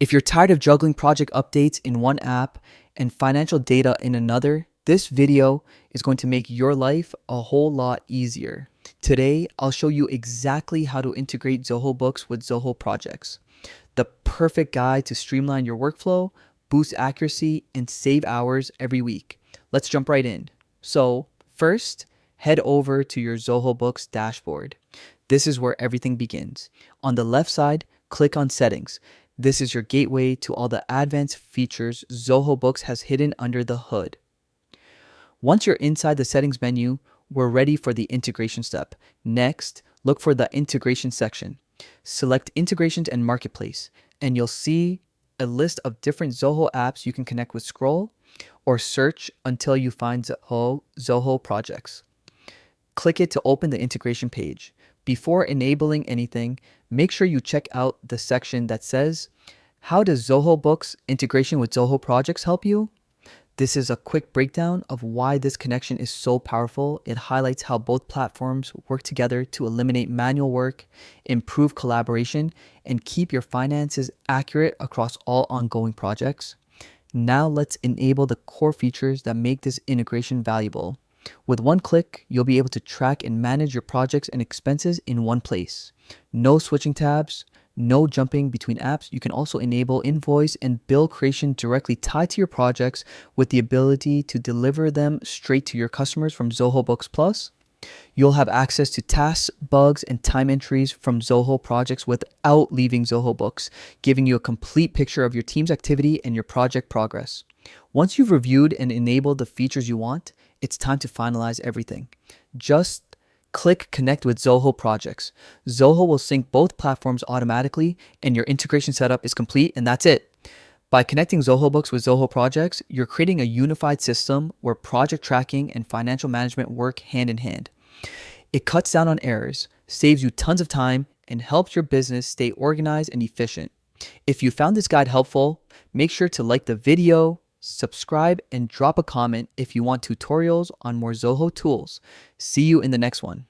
If you're tired of juggling project updates in one app and financial data in another, this video is going to make your life a whole lot easier. Today, I'll show you exactly how to integrate Zoho Books with Zoho Projects, the perfect guide to streamline your workflow, boost accuracy, and save hours every week. Let's jump right in. So, first, head over to your Zoho Books dashboard. This is where everything begins. On the left side, click on Settings. This is your gateway to all the advanced features Zoho Books has hidden under the hood. Once you're inside the settings menu, we're ready for the integration step. Next, look for the integration section. Select integrations and marketplace, and you'll see a list of different Zoho apps you can connect with. Scroll or search until you find Zoho Projects. Click it to open the integration page. Before enabling anything, make sure you check out the section that says, "How does Zoho Books integration with Zoho Projects help you?" This is a quick breakdown of why this connection is so powerful. It highlights how both platforms work together to eliminate manual work, improve collaboration, and keep your finances accurate across all ongoing projects. Now let's enable the core features that make this integration valuable. With one click, you'll be able to track and manage your projects and expenses in one place. No switching tabs, no jumping between apps. You can also enable invoice and bill creation directly tied to your projects with the ability to deliver them straight to your customers from Zoho Books Plus. You'll have access to tasks, bugs, and time entries from Zoho Projects without leaving Zoho Books, giving you a complete picture of your team's activity and your project progress. Once you've reviewed and enabled the features you want, it's time to finalize everything. Just click Connect with Zoho Projects. Zoho will sync both platforms automatically, and your integration setup is complete, and that's it. By connecting Zoho Books with Zoho Projects, you're creating a unified system where project tracking and financial management work hand in hand. It cuts down on errors, saves you tons of time, and helps your business stay organized and efficient. If you found this guide helpful, make sure to like the video, subscribe, and drop a comment if you want tutorials on more Zoho tools. See you in the next one.